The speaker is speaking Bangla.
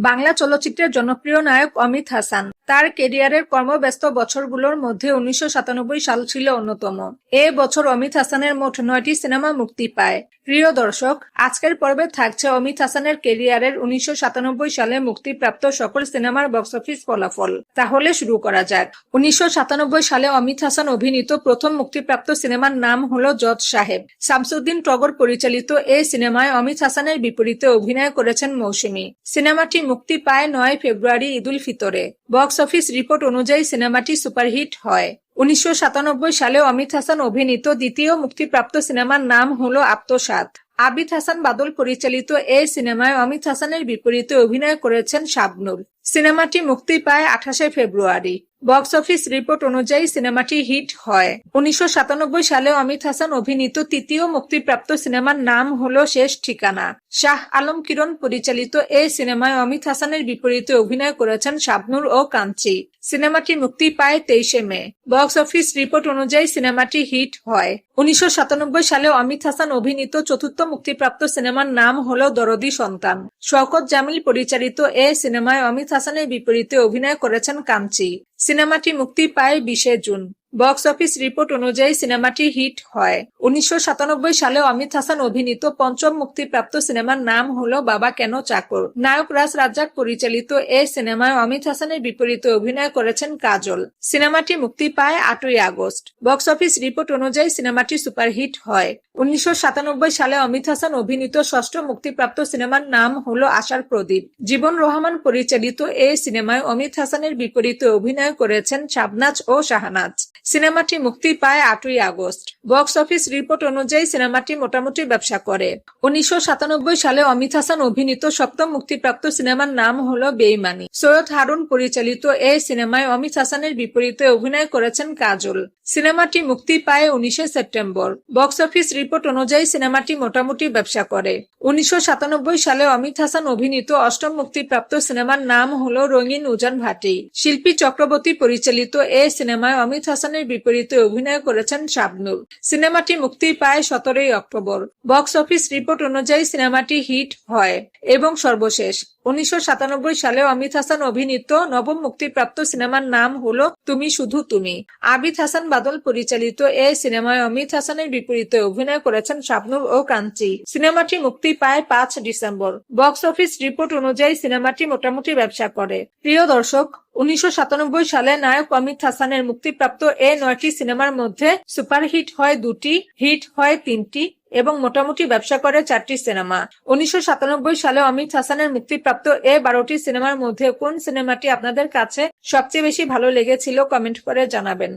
বাংলা চলচ্চিত্রের জনপ্রিয় নায়ক অমিত হাসান। তার ক্যারিয়ারের কর্মব্যস্ত বছরগুলোর মধ্যে 1997 সাল ছিল অন্যতম। এ বছর অমিত হাসানের মোট 9টি সিনেমা মুক্তি পায়। প্রিয় দর্শক, আজকের পর্বে থাকছে অমিত হাসানের ক্যারিয়ারের 1997 সালে মুক্তিপ্রাপ্ত সকল সিনেমার বক্স অফিস ফলাফল। তাহলে শুরু করা যাক। 1997 সালে অমিত হাসান অভিনীত প্রথম মুক্তিপ্রাপ্ত সিনেমার নাম হলো জজ সাহেব। শামসুদ্দিন টগর পরিচালিত এই সিনেমায় অমিত হাসানের বিপরীতে অভিনয় করেছেন মৌসুমী। সিনেমাটি মুক্তি পায় 9 ফেব্রুয়ারি ঈদুল ফিতরে। বক্স অফিস রিপোর্ট অনুযায়ী সিনেমাটি সুপারহিট হয়। 1997 সালে অমিত হাসান অভিনীত দ্বিতীয় মুক্তিপ্রাপ্ত সিনেমার নাম হলো আত্মসাৎ। আবিদ হাসান বাদল পরিচালিত এই সিনেমায় অমিত হাসানের বিপরীতে অভিনয় করেছেন শাবনূর। সিনেমাটি মুক্তি পায় 28 ফেব্রুয়ারি। বক্স অফিস রিপোর্ট অনুযায়ী সিনেমাটি হিট হয়। 1997 সালে অমিত হাসান অভিনীত তৃতীয় মুক্তিপ্রাপ্ত সিনেমার নাম হলো শেষ ঠিকানা। শাহ আলম কিরণ পরিচালিত এই সিনেমায় অমিত হাসানের বিপরীতে অভিনয় করেছেন শাবনূর ও কাঞ্চি। সিনেমাটি মুক্তি পায় 23 মে। বক্স অফিস রিপোর্ট অনুযায়ী সিনেমাটি হিট হয়। 1997 সালে অমিত হাসান অভিনীত চতুর্থ মুক্তিপ্রাপ্ত সিনেমার নাম হলো দরদি সন্তান। শওকত জামিল পরিচালিত এই সিনেমায় অমিত হাসানের বিপরীতে অভিনয় করেছেন কাঞ্চি। সিনেমাটি মুক্তি পায় 20 জুন। বক্স অফিস রিপোর্ট অনুযায়ী সিনেমাটি হিট হয়। 1997 সালে অমিত হাসান অভিনীত পঞ্চম মুক্তিপ্রাপ্ত সিনেমার নাম হলো বাবা কেন চাকর। নায়ক রাজ রাজ্জাক পরিচালিত এই সিনেমায় অমিত হাসানের বিপরীতে অভিনয় করেছেন কাজল। সিনেমাটি মুক্তি পায় 8 আগস্ট। বক্স অফিস রিপোর্ট অনুযায়ী সিনেমাটি সুপারহিট হয়। 1997 সালে অমিত হাসান অভিনীত ষষ্ঠ মুক্তিপ্রাপ্ত সিনেমার নাম হলো আশার প্রদীপ। জীবন রহমান পরিচালিত এই সিনেমায় অমিত হাসানের বিপরীতে অভিনয় করেছেন শাবনাজ ও শাহনাজ। সিনেমাটি মুক্তি পায় 8 আগস্ট। বক্স অফিস রিপোর্ট অনুযায়ী সিনেমাটি মোটামুটি ব্যবসা করে। 1997 সালে অমিত হাসান অভিনীত সপ্তম মুক্তিপ্রাপ্ত সিনেমার নাম হলো বেঈমানি। সৈয়দ হারুন পরিচালিত এই সিনেমায় অমিত হাসানের বিপরীতে অভিনয় করেছেন কাজল। সিনেমাটি মুক্তি পায় 19 সেপ্টেম্বর। বক্স অফিস রিপোর্ট অনুযায়ী সিনেমাটি মোটামুটি ব্যবসা করে। 1997 সালে অমিত হাসান অভিনীত অষ্টম মুক্তিপ্রাপ্ত সিনেমার নাম হলো রঙিন উজান ভাটি। শিল্পী চক্রবর্তী পরিচালিত এই সিনেমায় অমিত হাসানের বিপরীতে অভিনয় করেছেন শাবনূর। সিনেমাটি মুক্তি পায় 17 অক্টোবর। বক্স অফিস রিপোর্ট অনুযায়ী সিনেমাটি হিট হয়। এবং সর্বশেষ 1997 সালে অমিত হাসান অভিনীত নবম মুক্তিপ্রাপ্ত সিনেমার নাম হলো তুমি শুধু তুমি। আবিদ হাসান বাদল পরিচালিত এই সিনেমায় অমিত হাসানের বিপরীতে অভিনয় করেছেন শাবনূর ও কাঞ্চি। সিনেমাটি মুক্তি পায় 5 ডিসেম্বর। বক্স অফিস রিপোর্ট অনুযায়ী সিনেমাটি মোটামুটি ব্যবসা করে। প্রিয় দর্শক, 1997 সালে নায়ক অমিত হাসানের মুক্তিপ্রাপ্ত এই 9টি সিনেমার মধ্যে সুপারহিট হয় 2টি, হিট হয় 3টি এবং মোটামুটি ব্যবসা করে 4টি সিনেমা। 1997 সালে অমিত হাসানের মুক্তিপ্রাপ্ত এই 12টি সিনেমার মধ্যে কোন সিনেমাটি আপনাদের কাছে সবচেয়ে বেশি ভালো লেগেছিল কমেন্ট করে জানাবেন।